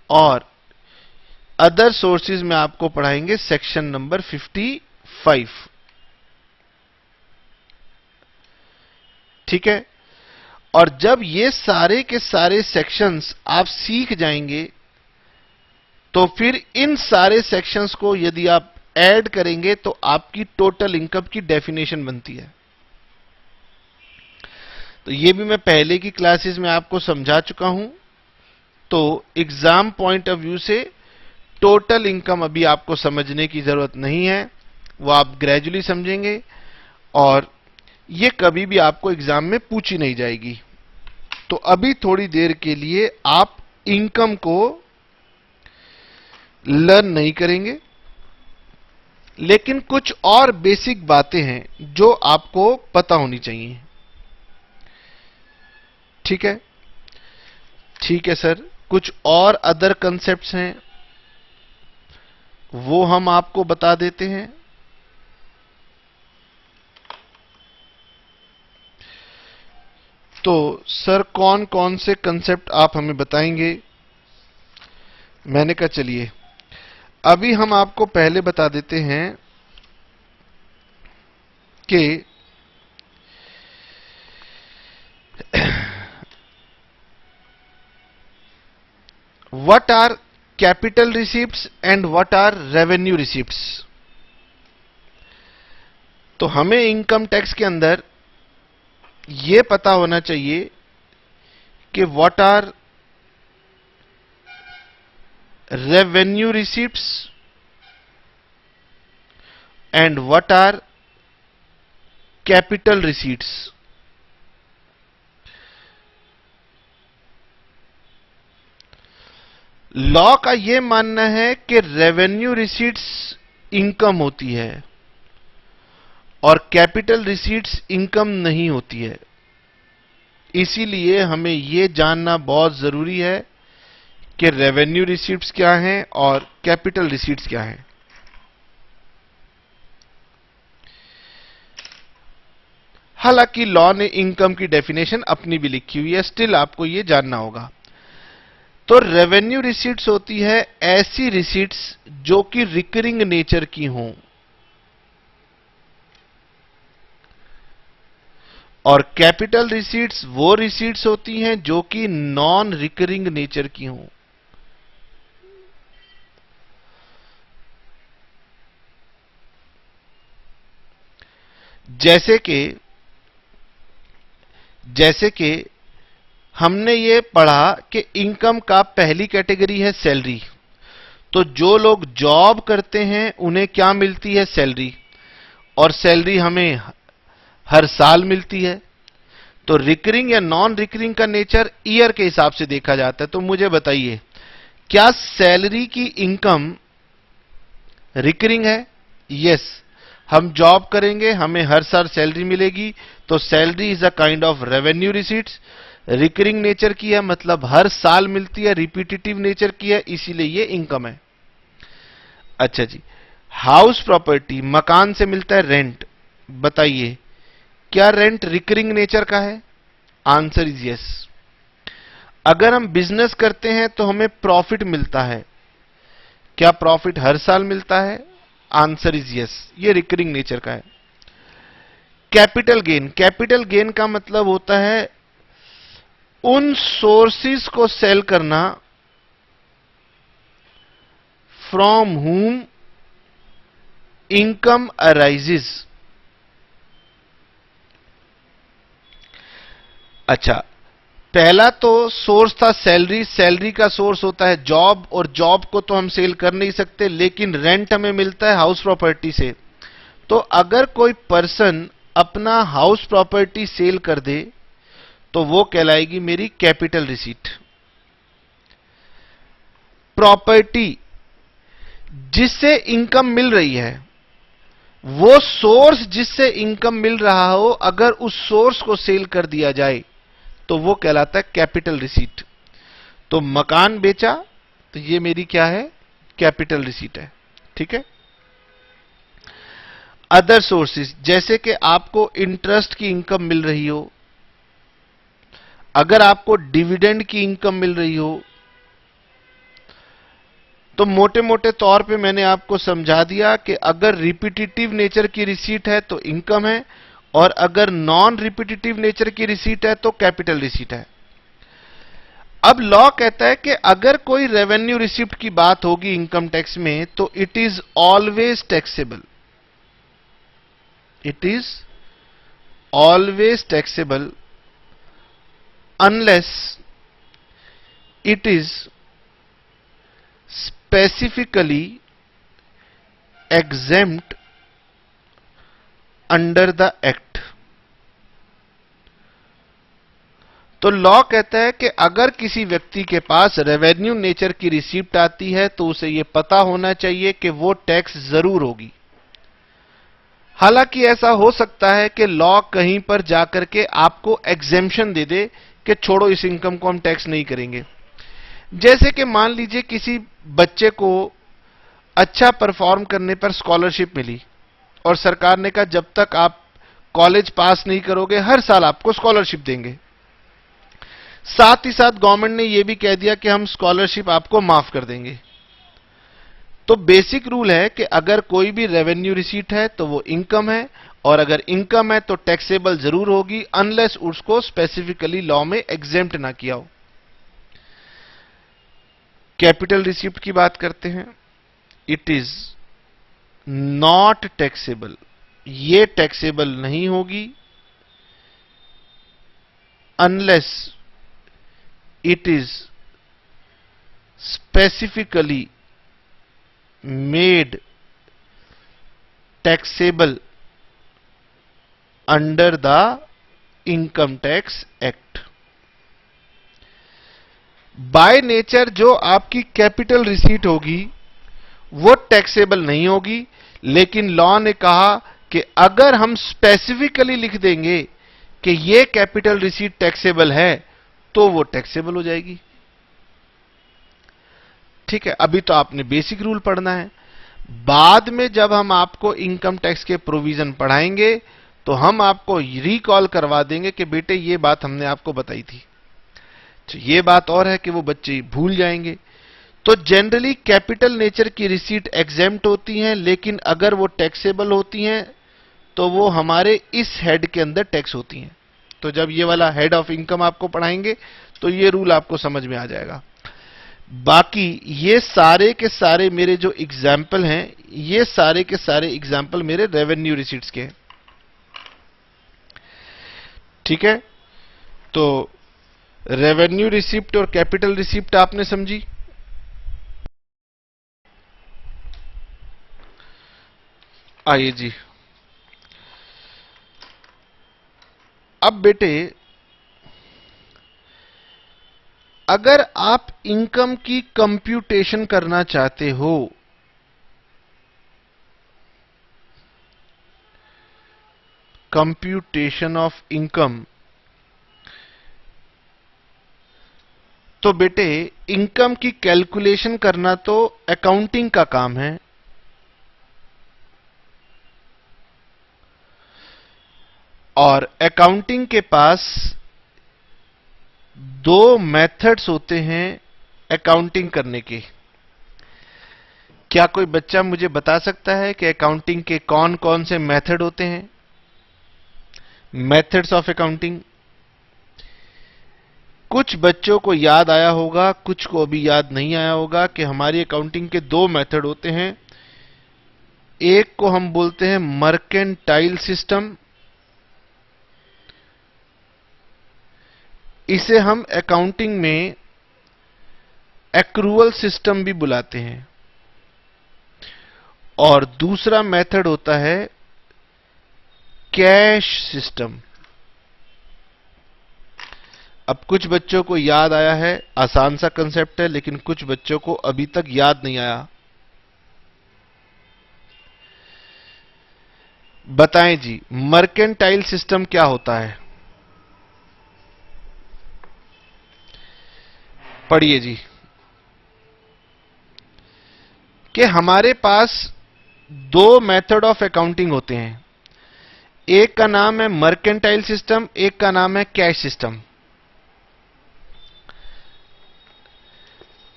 और अदर सोर्सेज में आपको पढ़ाएंगे सेक्शन नंबर 55। ठीक है, और जब ये सारे के सारे सेक्शंस आप सीख जाएंगे तो फिर इन सारे सेक्शंस को यदि आप ऐड करेंगे तो आपकी टोटल इनकम की डेफिनेशन बनती है। तो ये भी मैं पहले की क्लासेस में आपको समझा चुका हूं। तो एग्जाम पॉइंट ऑफ व्यू से टोटल इनकम अभी आपको समझने की जरूरत नहीं है, वो आप ग्रेजुअली समझेंगे और ये कभी भी आपको एग्जाम में पूछी नहीं जाएगी। तो अभी थोड़ी देर के लिए आप इनकम को लर्न नहीं करेंगे, लेकिन कुछ और बेसिक बातें हैं जो आपको पता होनी चाहिए। ठीक है, ठीक है सर, कुछ और अदर कंसेप्ट्स हैं वो हम आपको बता देते हैं। तो सर कौन कौन से कंसेप्ट आप हमें बताएंगे? मैंने कहा चलिए अभी हम आपको पहले बता देते हैं कि what are capital receipts and what are revenue receipts। तो हमें इनकम टैक्स के अंदर यह पता होना चाहिए कि what are revenue receipts and what are capital receipts। Law का यह मानना है कि रेवेन्यू रिसीट्स इनकम होती है और कैपिटल रिसीट्स इनकम नहीं होती है। इसीलिए हमें यह जानना बहुत जरूरी है कि रेवेन्यू रिसीट्स क्या हैं और कैपिटल रिसीट्स क्या हैं। हालांकि लॉ ने इनकम की डेफिनेशन अपनी भी लिखी हुई है, स्टिल आपको यह जानना होगा। तो रेवेन्यू रिसीट्स होती है ऐसी रिसीट्स जो कि रिकरिंग नेचर की हों, और कैपिटल रिसीट्स वो रिसीट्स होती हैं जो कि नॉन रिकरिंग नेचर की हों। जैसे कि हमने ये पढ़ा कि इनकम का पहली कैटेगरी है सैलरी। तो जो लोग जॉब करते हैं उन्हें क्या मिलती है? सैलरी, और सैलरी हमें हर साल मिलती है। तो रिकरिंग या नॉन रिकरिंग का नेचर ईयर के हिसाब से देखा जाता है। तो मुझे बताइए, क्या सैलरी की इनकम रिकरिंग है? यस, हम जॉब करेंगे, हमें हर साल सैलरी मिलेगी, तो salary is a kind of revenue receipts. Recurring nature की है, मतलब हर साल मिलती है, रिपीटेटिव नेचर की है, इसीलिए ये इनकम है। अच्छा जी, हाउस प्रॉपर्टी, मकान से मिलता है रेंट। बताइए, क्या रेंट रिकरिंग नेचर का है? Answer is yes. अगर हम बिजनेस करते हैं तो हमें प्रॉफिट मिलता है, क्या प्रॉफिट हर साल मिलता है? आंसर इज यस, ये रिकरिंग नेचर का है। कैपिटल गेन, कैपिटल गेन का मतलब होता है उन सोर्सेस को सेल करना फ्रॉम whom इनकम अराइजेस। अच्छा, पहला तो सोर्स था सैलरी। सैलरी का सोर्स होता है जॉब, और जॉब को तो हम सेल कर नहीं सकते, लेकिन रेंट हमें मिलता है हाउस प्रॉपर्टी से। तो अगर कोई पर्सन अपना हाउस प्रॉपर्टी सेल कर दे तो वो कहलाएगी मेरी कैपिटल रिसीट। प्रॉपर्टी जिससे इनकम मिल रही है, वो सोर्स जिससे इनकम मिल रहा हो, अगर उस सोर्स को सेल कर दिया जाए तो वो कहलाता है कैपिटल रिसीट। तो मकान बेचा तो ये मेरी क्या है? कैपिटल रिसीट है। ठीक है। अदर सोर्सेज, जैसे कि आपको इंटरेस्ट की इनकम मिल रही हो, अगर आपको डिविडेंड की इनकम मिल रही हो, तो मोटे मोटे तौर पे मैंने आपको समझा दिया कि अगर रिपीटेटिव नेचर की रिसीट है तो इनकम है, और अगर नॉन रिपीटेटिव नेचर की रिसीट है तो कैपिटल रिसीट है। अब लॉ कहता है कि अगर कोई रेवेन्यू रिसिप्ट की बात होगी इनकम टैक्स में तो it is always taxable. It is always taxable unless it is specifically exempt under the act। तो लॉ कहता है कि अगर किसी व्यक्ति के पास रेवेन्यू नेचर की रिसीप्ट आती है तो उसे यह पता होना चाहिए कि वो टैक्स जरूर होगी। हालांकि ऐसा हो सकता है कि लॉ कहीं पर जाकर के आपको एग्जेम्पशन दे दे कि छोड़ो, इस इनकम को हम टैक्स नहीं करेंगे। जैसे कि मान लीजिए किसी बच्चे को अच्छा परफॉर्म करने पर स्कॉलरशिप मिली और सरकार ने कहा जब तक आप कॉलेज पास नहीं करोगे हर साल आपको स्कॉलरशिप देंगे। साथ ही साथ गवर्नमेंट ने यह भी कह दिया कि हम स्कॉलरशिप आपको माफ कर देंगे। तो बेसिक रूल है कि अगर कोई भी रेवेन्यू रिसीट है तो वो इनकम है, और अगर इनकम है तो टैक्सेबल जरूर होगी अनलेस उसको स्पेसिफिकली लॉ में एग्जेम्प्ट ना किया हो। कैपिटल रिसीप्ट की बात करते हैं। इट इज नॉट टैक्सेबल, ये टैक्सेबल नहीं होगी unless it is specifically made taxable under the income tax act. By nature जो आपकी कैपिटल रिसीट होगी वो टैक्सेबल नहीं होगी, लेकिन लॉ ने कहा कि अगर हम स्पेसिफिकली लिख देंगे कि ये कैपिटल रिसीट टैक्सेबल है तो वो टैक्सेबल हो जाएगी। ठीक है, अभी तो आपने बेसिक रूल पढ़ना है। बाद में जब हम आपको इनकम टैक्स के प्रोविजन पढ़ाएंगे तो हम आपको रिकॉल करवा देंगे कि बेटे ये बात हमने आपको बताई थी। तो ये बात और है कि वो बच्चे भूल जाएंगे। तो जनरली कैपिटल नेचर की रिसीट एग्जेम्प्ट होती हैं, लेकिन अगर वो टैक्सेबल होती हैं तो वो हमारे इस हेड के अंदर टैक्स होती हैं। तो जब ये वाला हेड ऑफ इनकम आपको पढ़ाएंगे तो ये रूल आपको समझ में आ जाएगा। बाकी ये सारे के सारे मेरे जो एग्जाम्पल हैं, ये सारे के सारे एग्जाम्पल मेरे रेवेन्यू रिसीट्स के हैं। ठीक है, तो रेवेन्यू रिसिप्ट और कैपिटल रिसिप्ट आपने समझी। आइए जी, अब बेटे अगर आप इनकम की कंप्यूटेशन करना चाहते हो कंप्यूटेशन ऑफ इनकम, तो बेटे इनकम की कैलकुलेशन करना तो अकाउंटिंग का काम है। और अकाउंटिंग के पास दो मेथड्स होते हैं अकाउंटिंग करने के। क्या कोई बच्चा मुझे बता सकता है कि अकाउंटिंग के कौन कौन से मेथड होते हैं? Methods of accounting. कुछ बच्चों को याद आया होगा, कुछ को अभी याद नहीं आया होगा कि हमारी अकाउंटिंग के दो मेथड होते हैं। एक को हम बोलते हैं मर्केंटाइल सिस्टम, इसे हम अकाउंटिंग में एक्रूअल सिस्टम भी बुलाते हैं। और दूसरा मेथड होता है कैश सिस्टम। अब कुछ बच्चों को याद आया है, आसान सा कंसेप्ट है, लेकिन कुछ बच्चों को अभी तक याद नहीं आया। बताएं जी, मर्केंटाइल सिस्टम क्या होता है? पढ़िए जी। कि हमारे पास दो मेथड ऑफ अकाउंटिंग होते हैं, एक का नाम है मर्केंटाइल सिस्टम, एक का नाम है कैश सिस्टम।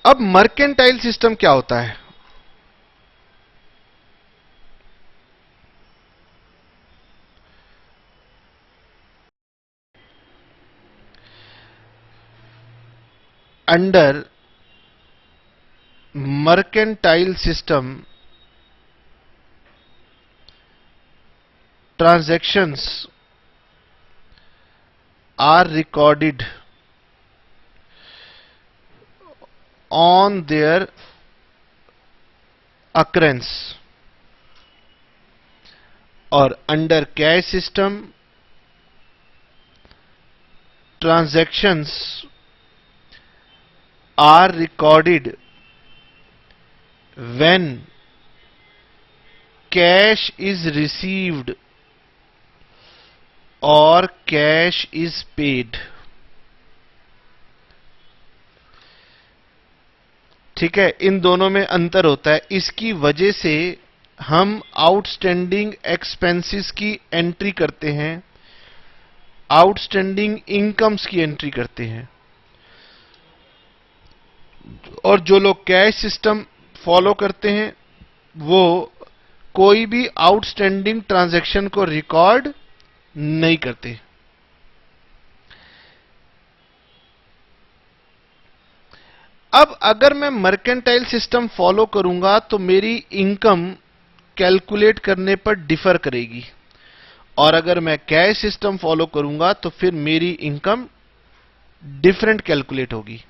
अब मर्केंटाइल सिस्टम क्या होता है? Under mercantile system, transactions are recorded on their occurrence, और under cash system transactions are recorded when cash is received or cash is paid. ठीक है, इन दोनों में अंतर होता है। इसकी वजह से हम आउटस्टैंडिंग एक्सपेंसेस की एंट्री करते हैं, आउटस्टैंडिंग इनकम्स की एंट्री करते हैं। और जो लोग कैश सिस्टम फॉलो करते हैं वो कोई भी आउटस्टैंडिंग ट्रांजैक्शन को रिकॉर्ड नहीं करते। अब अगर मैं मर्केंटाइल सिस्टम फॉलो करूंगा तो मेरी इनकम कैलकुलेट करने पर डिफर करेगी, और अगर मैं कैश सिस्टम फॉलो करूंगा तो फिर मेरी इनकम डिफरेंट कैलकुलेट होगी।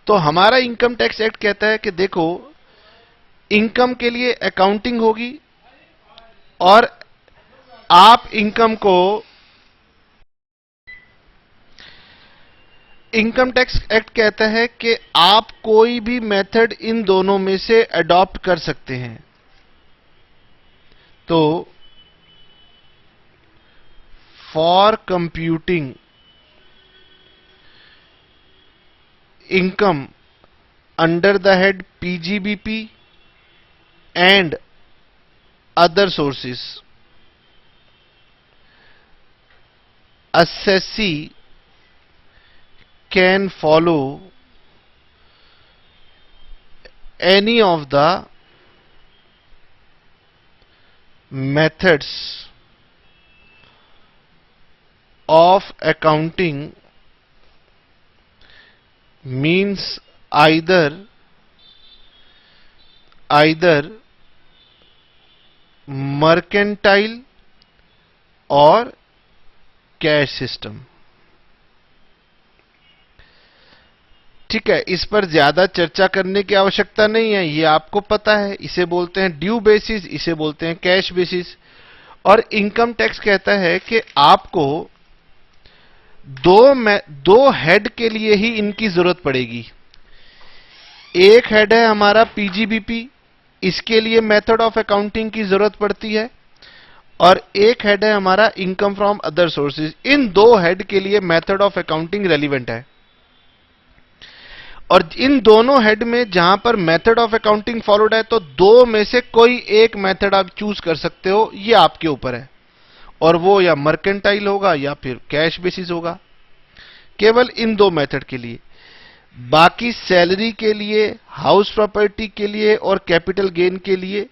तो हमारा इनकम टैक्स एक्ट कहता है कि देखो, इनकम के लिए अकाउंटिंग होगी और आप इनकम को, इनकम टैक्स एक्ट कहता है कि आप कोई भी मेथड इन दोनों में से अडॉप्ट कर सकते हैं। तो for computing income under the head PGBP and other sources, assessee can follow any of the methods of accounting, means either mercantile और कैश सिस्टम। ठीक है, इस पर ज्यादा चर्चा करने की आवश्यकता नहीं है, ये आपको पता है। इसे बोलते हैं ड्यू बेसिस, इसे बोलते हैं कैश बेसिस। और इनकम टैक्स कहता है कि आपको दो हेड के लिए ही इनकी जरूरत पड़ेगी। एक हेड है हमारा पीजीबीपी, इसके लिए मेथड ऑफ अकाउंटिंग की जरूरत पड़ती है, और एक हेड है हमारा इनकम फ्रॉम अदर सोर्सेज। इन दो हेड के लिए मेथड ऑफ अकाउंटिंग रेलिवेंट है, और इन दोनों हेड में जहां पर मेथड ऑफ अकाउंटिंग फॉलोड है तो दो में से कोई एक मेथड आप चूज कर सकते हो, ये आपके ऊपर है। और वो या मर्केंटाइल होगा या फिर कैश बेसिस होगा, केवल इन दो मेथड के लिए। बाकी सैलरी के लिए, हाउस प्रॉपर्टी के लिए और कैपिटल गेन के लिए,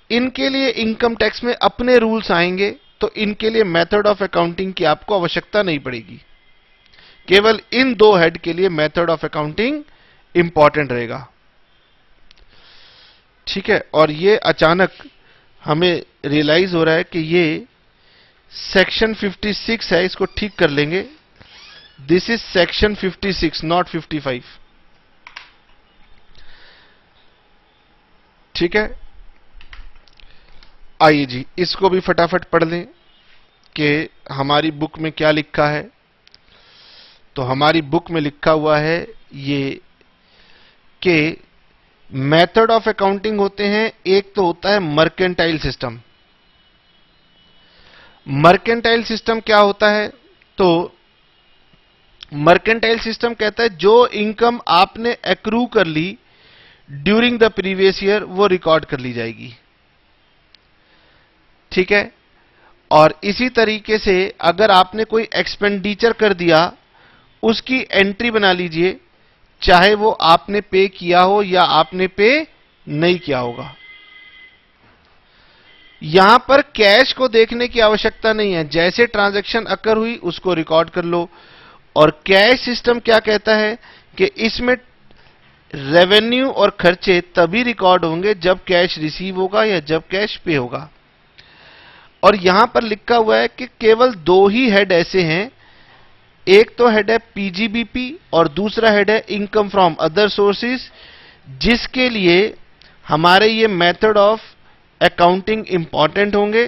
इनके लिए इनकम टैक्स में अपने रूल्स आएंगे, तो इनके लिए मेथड ऑफ अकाउंटिंग की आपको आवश्यकता नहीं पड़ेगी। केवल इन दो हेड के लिए मेथड ऑफ अकाउंटिंग इंपॉर्टेंट रहेगा। ठीक है, और ये अचानक हमें रियलाइज हो रहा है कि ये सेक्शन 56 है, इसको ठीक कर लेंगे। This is section 56 not 55। ठीक है, आइए जी इसको भी फटाफट पढ़ लें कि हमारी बुक में क्या लिखा है। तो हमारी बुक में लिखा हुआ है ये कि मेथड ऑफ अकाउंटिंग होते हैं, एक तो होता है मर्केंटाइल सिस्टम। मर्केंटाइल सिस्टम क्या होता है? तो मर्केंटाइल सिस्टम कहता है जो इनकम आपने एक्रू कर ली ड्यूरिंग द प्रीवियस ईयर वो रिकॉर्ड कर ली जाएगी। ठीक है, और इसी तरीके से अगर आपने कोई एक्सपेंडिचर कर दिया उसकी एंट्री बना लीजिए, चाहे वो आपने पे किया हो या आपने पे नहीं किया होगा। यहां पर कैश को देखने की आवश्यकता नहीं है, जैसे ट्रांजैक्शन अकर हुई उसको रिकॉर्ड कर लो। और कैश सिस्टम क्या कहता है कि इसमें रेवेन्यू और खर्चे तभी रिकॉर्ड होंगे जब कैश रिसीव होगा या जब कैश पे होगा। और यहां पर लिखा हुआ है कि केवल दो ही हेड ऐसे हैं, एक तो हेड है पीजीबीपी और दूसरा हेड है इनकम फ्रॉम अदर सोर्सेज, जिसके लिए हमारे ये मेथड ऑफ अकाउंटिंग इंपॉर्टेंट होंगे,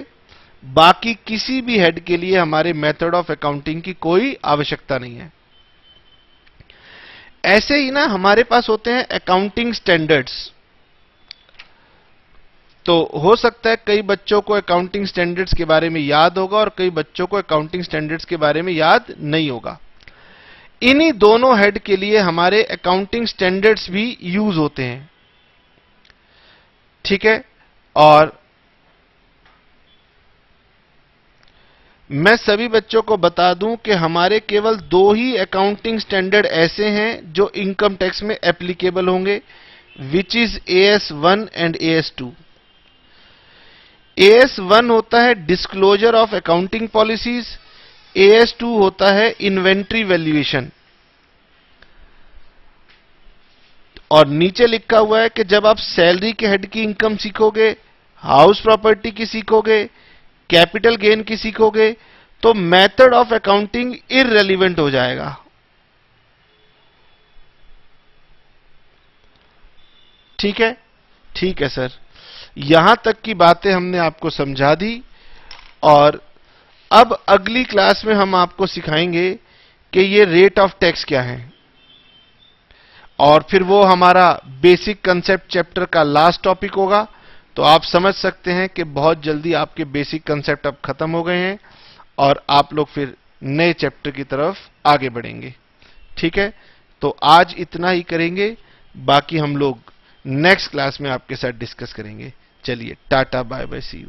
बाकी किसी भी हेड के लिए हमारे मेथड ऑफ अकाउंटिंग की कोई आवश्यकता नहीं है। ऐसे ही ना हमारे पास होते हैं अकाउंटिंग स्टैंडर्ड्स। तो हो सकता है कई बच्चों को अकाउंटिंग स्टैंडर्ड्स के बारे में याद होगा और कई बच्चों को अकाउंटिंग स्टैंडर्ड्स के बारे में याद नहीं होगा। इन्हीं दोनों हेड के लिए हमारे अकाउंटिंग स्टैंडर्ड्स भी यूज होते हैं, ठीक है। और मैं सभी बच्चों को बता दूं कि हमारे केवल दो ही अकाउंटिंग स्टैंडर्ड ऐसे हैं जो इनकम टैक्स में एप्लीकेबल होंगे, which is AS1 and AS2। AS1 होता है disclosure of accounting policies, AS2 होता है इन्वेंट्री वैल्यूएशन। और नीचे लिखा हुआ है कि जब आप सैलरी के हेड की इनकम सीखोगे, हाउस प्रॉपर्टी की सीखोगे, कैपिटल गेन की सीखोगे, तो मेथड ऑफ अकाउंटिंग इररेलेवेंट हो जाएगा। ठीक है, ठीक है सर। यहां तक की बातें हमने आपको समझा दी, और अब अगली क्लास में हम आपको सिखाएंगे कि ये रेट ऑफ टैक्स क्या है, और फिर वो हमारा बेसिक कंसेप्ट चैप्टर का लास्ट टॉपिक होगा। तो आप समझ सकते हैं कि बहुत जल्दी आपके बेसिक कंसेप्ट अब खत्म हो गए हैं और आप लोग फिर नए चैप्टर की तरफ आगे बढ़ेंगे। ठीक है, तो आज इतना ही करेंगे, बाकी हम लोग नेक्स्ट क्लास में आपके साथ डिस्कस करेंगे। चलिए, tata, bye bye, see you.